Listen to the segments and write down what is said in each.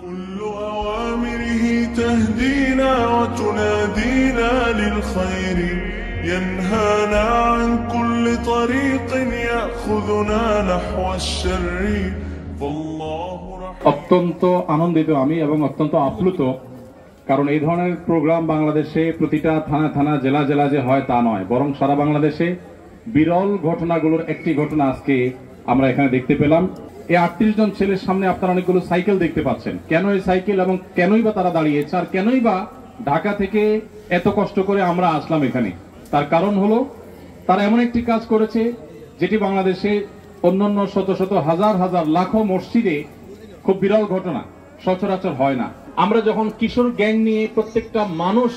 كل أوامره تهدينا وتنادينا للخير ينهانا عن كل طريق يأخذنا نحو الشر فالله অত্যন্ত আনন্দিত আমি এবং অত্যন্ত আপ্লুত, কারণ এই ধরনের প্রোগ্রাম বাংলাদেশে প্রতিটা থানা থানা জেলা জেলা যে হয় তা নয়, বরং সারা বাংলাদেশে বিরল ঘটনাগুলোর একটি ঘটনা আজকে আমরা এখানে দেখতে পেলাম। এই 38 জন ছেলের সামনে আপনারা অনেকগুলো সাইকেল দেখতে পাচ্ছেন। কেন এই সাইকেল এবং কেনই বা তারা দাঁড়িয়েছে, আর কেনই বা ঢাকা থেকে এত কষ্ট করে আমরা আসলাম এখানে, তার কারণ হলো তারা এমন একটি কাজ করেছে যেটি বাংলাদেশে অন্যান্য শত শত হাজার হাজার লাখো মসজিদে খুব বিরল ঘটনা, সচরাচর হয় না। আমরা যখন কিশোর গ্যাং নিয়ে প্রত্যেকটা মানুষ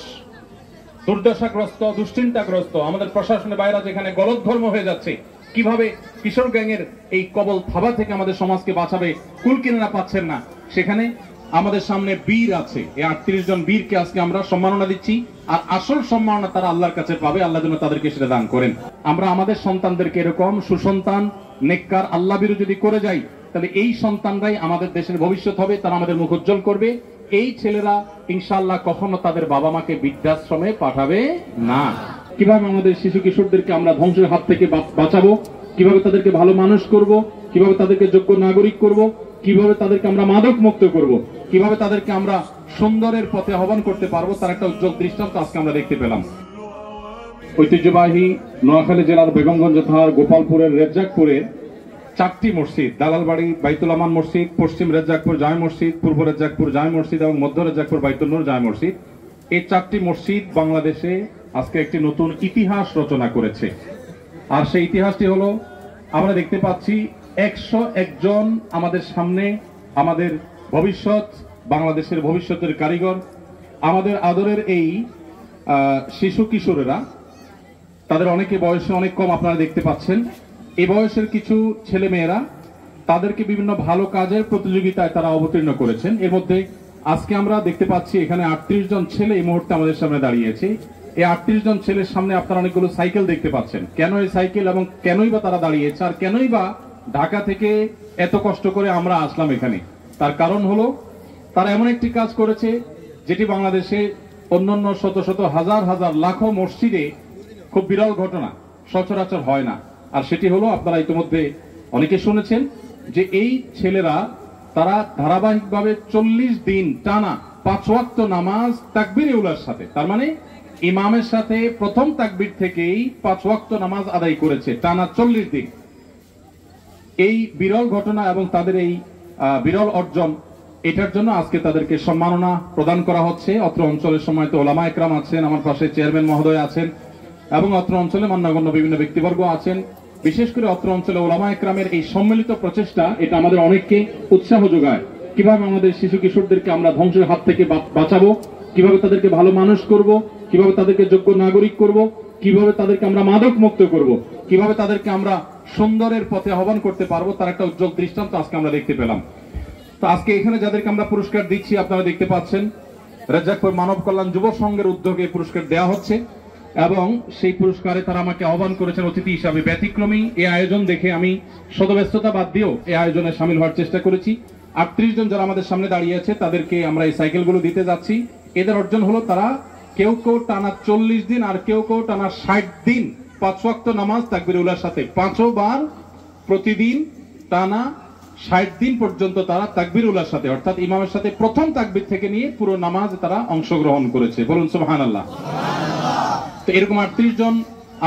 দুর্দশাগ্রস্ত, দুশ্চিন্তাগ্রস্ত, আমাদের প্রশাসনের বাইরে যেখানে গলদঘর্ম হয়ে যাচ্ছে, কিভাবে কিশোর গ্যাংয়ের এই কবল থাবা থেকে আমাদের সমাজকে বাঁচাবে কুল কিনারা পাচ্ছেন না, সেখানে আমাদের সামনে বীর আছে। এই 38 জন বীরকে আজকে আমরা সম্মাননা দিচ্ছি, আর আসল সম্মাননা তারা আল্লাহর কাছে পাবে। আল্লাহ যেন তাদেরকে সেটা দান করেন। আমরা আমাদের সন্তানদেরকে এরকম সুসন্তান, নেককার, আল্লাহ বিরু যদি করে যাই, তাহলে এই সন্তানরাই আমাদের দেশের ভবিষ্যৎ হবে, তারা আমাদের মুখ উজ্জ্বল করবে। এই ছেলেরা ইনশাআল্লাহ কখনো তাদের বাবা মাকে বৃদ্ধাশ্রমে পাঠাবে না। কিভাবে আমাদের শিশু কিশোরদেরকে আমরা ধ্বংসের হাত থেকে বাঁচাবো, কিভাবে তাদেরকে ভালো মানুষ করব, কিভাবে তাদেরকে যোগ্য নাগরিক করব, কিভাবে তাদেরকে আমরা মাদক মুক্ত করব, কিভাবে তাদেরকে আমরা সুন্দরের পথে আহ্বান করতে পারবো, তার একটা উজ্জ্বল দৃষ্টান্ত আজকে আমরা দেখতে পেলাম। ঐতিহ্যবাহী নোয়াখালী জেলার বেগমগঞ্জ থানার গোপালপুরের রেজ্জাকপুরের 4টি মসজিদ, দালালবাড়ি বাইতুল আমান মসজিদ, পশ্চিম রেজ্জাকপুর জামে মসজিদ, পূর্ব রেজ্জাকপুর জামে মসজিদ এবং মধ্য রেজ্জাকপুর বাইতুল নূর জামে মসজিদ, এই 4টি মসজিদ বাংলাদেশে আজকে একটি নতুন ইতিহাস রচনা করেছে। আর সেই ইতিহাসটি হলো, আমরা দেখতে পাচ্ছি 101 জন আমাদের সামনে, আমাদের ভবিষ্যৎ, বাংলাদেশের ভবিষ্যতের কারিগর, আমাদের আদরের এই শিশু কিশোরেরা, তাদের অনেকে বয়সে অনেক কম আপনারা দেখতে পাচ্ছেন। এই বয়সের কিছু ছেলে মেয়েরা তাদেরকে বিভিন্ন ভালো কাজের প্রতিযোগিতায় তারা অবতীর্ণ করেছেন। এর মধ্যে আজকে আমরা দেখতে পাচ্ছি এখানে 38 জন ছেলে এই মুহূর্তে আমাদের সামনে দাঁড়িয়েছে। এই 38 জন ছেলের সামনে আপনারা অনেকগুলো সাইকেল দেখতে পাচ্ছেন। কেন এই সাইকেল এবং কেনই বা তারা দাঁড়িয়েছে, আর কেনই বা ঢাকা থেকে এত কষ্ট করে আমরা আসলাম এখানে, তার কারণ হলো তারা এমন একটি কাজ করেছে যেটি বাংলাদেশে অন্যান্য শত শত হাজার হাজার লাখো মসজিদে খুব বিরল ঘটনা, সচরাচর হয় না। আর সেটি হলো, আপনারা ইতিমধ্যে অনেকে শুনেছেন যে এই ছেলেরা তারা ধারাবাহিকভাবে 40 দিন টানা 5 ওয়াক্ত নামাজ তাকবীরে উলার সাথে, তার মানে ইমামের সাথে প্রথম তাকবীর থেকেই 5 ওয়াক্ত নামাজ আদায় করেছে টানা 40 দিন। এই বিরল ঘটনা এবং তাদের এই বিরল অর্জন, এটার জন্য আজকে তাদেরকে সম্মাননা প্রদান করা হচ্ছে। অত্র অঞ্চলের সম্মানিত ওলামা একরাম আছেন, আমার পাশে চেয়ারম্যান মহোদয় আছেন, এবং অত্র অঞ্চলে মান্যগণ্য বিভিন্ন ব্যক্তিবর্গ আছেন। বিশেষ করে অত্র অঞ্চলে ওলামা একরামের এই সম্মিলিত প্রচেষ্টা, এটা আমাদের অনেককে উৎসাহ যোগায়। কিভাবে আমাদের শিশু কিশোরদেরকে আমরা ধ্বংসের হাত থেকে বাঁচাবো, কিভাবে তাদেরকে ভালো মানুষ করব, কিভাবে তাদেরকে যোগ্য নাগরিক করব, কিভাবে তাদেরকে আমরা মাদক মুক্ত করব, কিভাবে তাদেরকে আমরা সুন্দরের পথে আহ্বান করতে পারবো, তার একটা উজ্জ্বল দৃষ্টান্ত আজকে আমরা দেখতে পেলাম। তো আজকে এখানে যাদেরকে আমরা পুরস্কার দিচ্ছি, আপনারা দেখতে পাচ্ছেন রেজ্জাকপুর মানব কল্যাণ যুব সংঘের উদ্যোগে পুরস্কার দেওয়া হচ্ছে, এবং সেই পুরস্কারে তারা আমাকে আহ্বান করেছেন অতিথি হিসাবে। ব্যতিক্রমী এই আয়োজন দেখে আমি শতব্যস্ততা বাদ দিয়েও এই আয়োজনে সামিল হওয়ার চেষ্টা করেছি। 38 জন যারা আমাদের সামনে দাঁড়িয়ে আছে, তাদেরকে আমরা এই সাইকেলগুলো দিতে যাচ্ছি। এদের অর্জন হলো, তারা কেউ কেউ টানা 40 দিন আর কেউ কেউ টানা 60 দিন 5 ওয়াক্ত নামাজ তাকবীরে উলার সাথে 5 বার প্রতিদিন টানা 60 দিন পর্যন্ত তারা তাকবীর উলার সাথে, অর্থাৎ ইমামের সাথে প্রথম তাকবীর থেকে নিয়ে পুরো নামাজ তারা অংশগ্রহণ করেছে। বলুন সুবহানাল্লাহ। তো এরকম 38 জন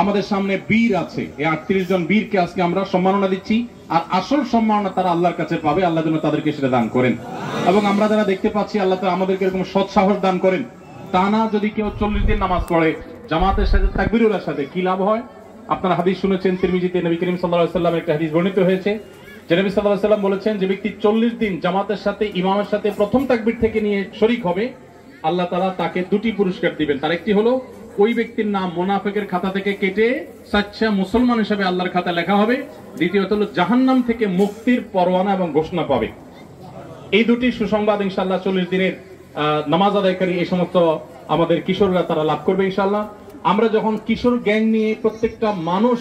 আমাদের সামনে বীর আছে। এই 38 জন বীরকে আজকে আমরা সম্মাননা দিচ্ছি, আর আসল সম্মাননা তারা আল্লাহর কাছে পাবে। আল্লাহ যেন তাদেরকে সেটা দান করেন। এবং আমরা যারা দেখতে পাচ্ছি, আল্লাহ তাআলা আমাদেরকে এরকম সৎ সাহস দান করেন। টানা যদি কেউ 40 দিন নামাজ পড়ে জামাতের সাথে তাকবীরের সাথে, কি লাভ হয়? আপনারা হাদিস শুনেছেন, তিরমিজিতে নবী করিম সাল্লাল্লাহু আলাইহি ওয়াসাল্লামের একটা হাদিস বর্ণিত হয়েছে যে নবী সাল্লাল্লাহু আলাইহি ওয়াসাল্লাম বলেছেন, যে ব্যক্তি 40 দিন জামাতের সাথে ইমামের সাথে প্রথম তাকবীর থেকে নিয়ে শরীক হবে, আল্লাহ তাআলা তাকে 2টি পুরস্কার দিবেন। তার একটি হলো, ওই ব্যক্তির নাম মুনাফিকের খাতা থেকে কেটে সাচ্চা মুসলমান হিসেবে আল্লাহর খাতা লেখা হবে। দ্বিতীয়ত হলো, জাহান্নাম থেকে মুক্তির পরোয়ানা এবং ঘোষণা পাবে। এই 2টি সুসংবাদ ইনশাআল্লাহ 40 দিনের নামাজ আদায়কারী এই সমস্ত আমাদের কিশোররা তারা লাভ করবে ইনশাআল্লাহ। আমরা যখন কিশোর গ্যাং নিয়ে প্রত্যেকটা মানুষ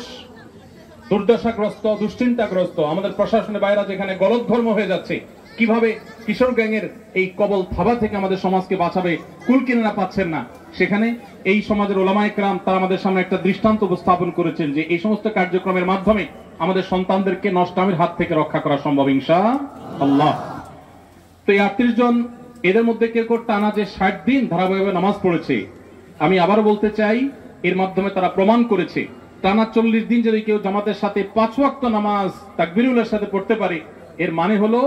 দুর্দশাগ্রস্ত, দুশ্চিন্তাগ্রস্ত, আমাদের প্রশাসনের বাইরে যেখানে গলদঘর্ম হয়ে যাচ্ছে, কিভাবে কিশোর গ্যাংয়ের এই কবল থাবা থেকে আমাদের সমাজকে বাঁচাবে, কুল কিনারা পাচ্ছেন না। সেখানে এই সমাজের ওলামায়ে কেরাম তারা আমাদের সামনে একটা দৃষ্টান্ত উপস্থাপন করেছেন যে এই সমস্ত কার্যক্রমের মাধ্যমে আমাদের সন্তানদেরকে নষ্টামির হাত থেকে রক্ষা করা সম্ভব ইনশাআল্লাহ। তো এই 38 জন, এদের মধ্যে কেউ টানা যে 60 দিন ধারাবাহিকভাবে নামাজ পড়েছে, আমি আবারও বলতে চাই এর মাধ্যমে তারা প্রমাণ করেছে টানা 40 দিন যদি কেউ জামাতের সাথে 5 ওয়াক্ত নামাজ তাকবীরুল্লাহর সাথে পড়তে পারে, এর মানে হলো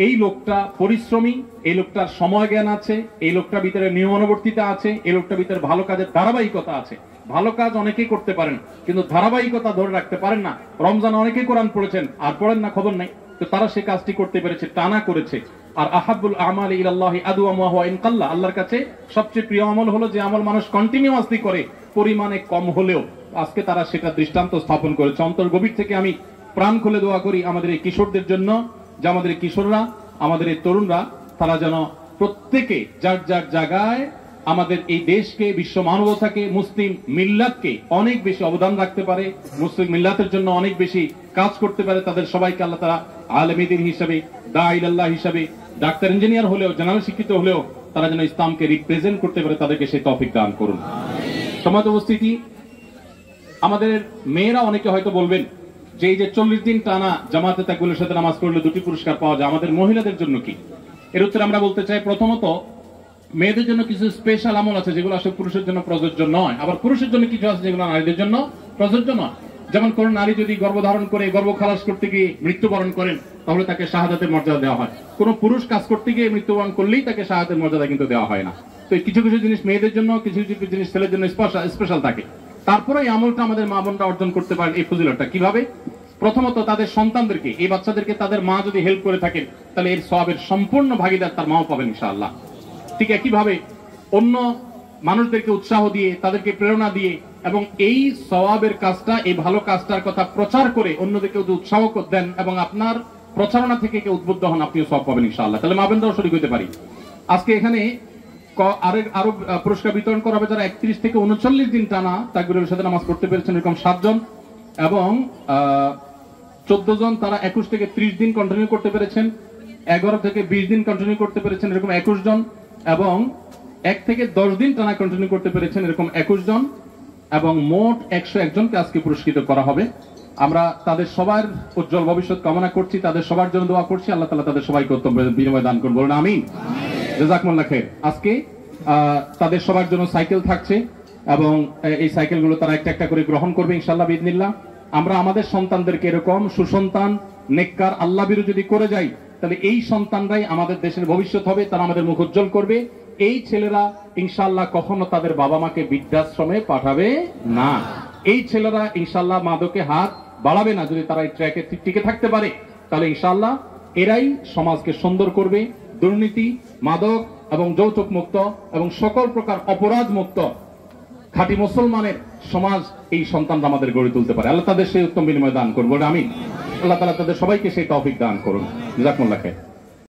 এই লোকটা পরিশ্রমী, এই লোকটার সময় জ্ঞান আছে, এই লোকটার ভিতরে নিয়মানুবর্তিতা আছে, এই লোকটার ভিতরে ভালো কাজের ধারাবাহিকতা আছে। ভালো কাজ অনেকেই করতে পারেন কিন্তু ধারাবাহিকতা ধরে রাখতে পারেন না। রমজান অনেকেই কোরআন পড়েছেন আর পড়েন না, খবর নাই, তো তারা সে কাজটি করতে পেরেছে, টানা করেছে। আর আহাব্বুল আমালি ইলাল্লাহি আদওয়ামুহু ওয়া ইন কাল্লা, আল্লাহর কাছে সবচেয়ে প্রিয় আমল হলো যে আমল মানুষ কন্টিনিউয়াসলি করে, পরিমাণে কম হলেও। আজকে তারা সেটা দৃষ্টান্ত স্থাপন করেছে। অন্তর গভীর থেকে আমি প্রাণ খুলে দোয়া করি আমাদের এই কিশোরদের জন্য, যে আমাদের এই কিশোররা, আমাদের এই তরুণরা, তারা যেন প্রত্যেকে যার যার জায়গায় আমাদের এই দেশকে, বিশ্ব মানবতাকে, মুসলিম মিল্লাতকে অনেক বেশি অবদান রাখতে পারে, মুসলিম মিল্লাতের জন্য অনেক বেশি কাজ করতে পারে। তাদের সবাইকে আল্লাহ তাআলা আলেম দ্বীন হিসেবে, দাঈ ইলাল্লাহ হিসেবে, ডাক্তার ইঞ্জিনিয়ার হলেও, জেনারেল শিক্ষিত হলেও তারা যেন ইসলামকে রিপ্রেজেন্ট করতে পারে, তাদেরকে সেই তৌফিক দান করুন। সমাজ উপস্থিতি, আমাদের মেয়েরা অনেকে হয়তো বলবেন যে এই যে 40 দিন টানা জামাতে তাকবীরের সাথে নামাজ পড়লে 2টি পুরস্কার পাওয়া যায়, আমাদের মহিলাদের জন্য কি? এর উত্তরে আমরা বলতে চাই, প্রথমত মেয়েদের জন্য কিছু স্পেশাল আমল আছে যেগুলো আসলে পুরুষের জন্য প্রযোজ্য নয়, আবার পুরুষের জন্য কিছু আছে যেগুলো নারীদের জন্য প্রযোজ্য নয়। যেমন কোন নারী যদি গর্ভধারণ করে গর্ভ খালাস করতে গিয়ে মৃত্যুবরণ করেন তাহলে তাকে শাহাদাতের মর্যাদা দেওয়া হয়। কোন পুরুষ কাজ করতে গিয়ে মৃত্যুবরণ করলেই তাকে শাহাদাতের মর্যাদা কিন্তু দেওয়া হয় না। তো কিছু কিছু জিনিস মেয়েদের জন্য, কিছু কিছু জিনিস ছেলের জন্য স্পেশাল থাকে। তারপরে এই আমলটা আমাদের মা বোনরা অর্জন করতে পারেন। এই ফজিলতটা কিভাবে? প্রথমত তাদের সন্তানদেরকে, এই বাচ্চাদেরকে তাদের মা যদি হেল্প করে থাকেন তাহলে এর সওয়াবের সম্পূর্ণ ভাগিদার তার মাও পাবেন ইনশাআল্লাহ। ঠিক একইভাবে অন্য মানুষদেরকে উৎসাহ দিয়ে, তাদেরকে প্রেরণা দিয়ে এবং এই সওয়াবের কাজটা, এই ভালো কাজটার কথা প্রচার করে অন্যদেরকে উৎসাহ দেন এবং আপনার প্রচারণা থেকে কেউ উদ্বুদ্ধ হন, আপনিও সওয়াব পাবেন ইনশাআল্লাহ। তাহলে মা বোনরাও শরীক হতে পারি। আজকে এখানে আরো পুরস্কার বিতরণ করা হবে যারা 31 থেকে 39 দিন টানা তাকবীরের সাথে নামাজ পড়তে পেরেছেন, এরকম 7 জন, এবং 14 জন তারা 21 থেকে 30 দিন কন্টিনিউ করতে পেরেছেন, 11 থেকে 20 দিন কন্টিনিউ করতে পেরেছেন, এরকম 21 জন, এবং 1 থেকে 10 দিন টানা কন্টিনিউ করতে পেরেছেন, এরকম 21 জন, এবং মোট 101 জনকে আজকে পুরস্কৃত করা হবে। আমরা তাদের সবার উজ্জ্বল ভবিষ্যৎ কামনা করছি, তাদের সবার জন্য দোয়া করছি, আল্লাহ তাআলা তাদের সবাইকে উত্তম বিনিময় দান করুন, বলুন আমিন। জাযাকুমুল্লাহ খাইর। আজকে তাদের সবার জন্য সাইকেল থাকছে এবং এই সাইকেলগুলো তারা একটা একটা করে গ্রহণ করবে ইনশাআল্লাহ বিইذনিল্লাহ। আমরা আমাদের সন্তানদেরকে এরকম সুসন্তান, নেককার, আল্লাহভীরু যদি করে যাই তাহলে এই সন্তানরাই আমাদের দেশের ভবিষ্যৎ হবে, তারা আমাদের মুখ উজ্জ্বল করবে। এই ছেলেরা ইনশাআল্লাহ কখনো তাদের বাবা মাকে বৃদ্ধাশ্রমে পাঠাবে না। এই ছেলেরা ইনশাআল্লাহ মাদকে হাত বাড়াবে না। যদি তারা এই ট্র্যাকে টিকে থাকতে পারে তাহলে ইনশাআল্লাহ এরাই সমাজকে সুন্দর করবে। দুর্নীতি, মাদক এবং যৌতুক মুক্ত এবং সকল প্রকার অপরাধ মুক্ত খাঁটি মুসলমানের সমাজ এই সন্তানরা আমাদের গড়ে তুলতে পারে। আল্লাহ তাদের সেই উত্তম বিনিময় দান করুন, বলে আমিন। আল্লাহ তাআলা তাদের সবাইকে সেই তৌফিক দান করুন। জাযাকুমুল্লাহ খাইর।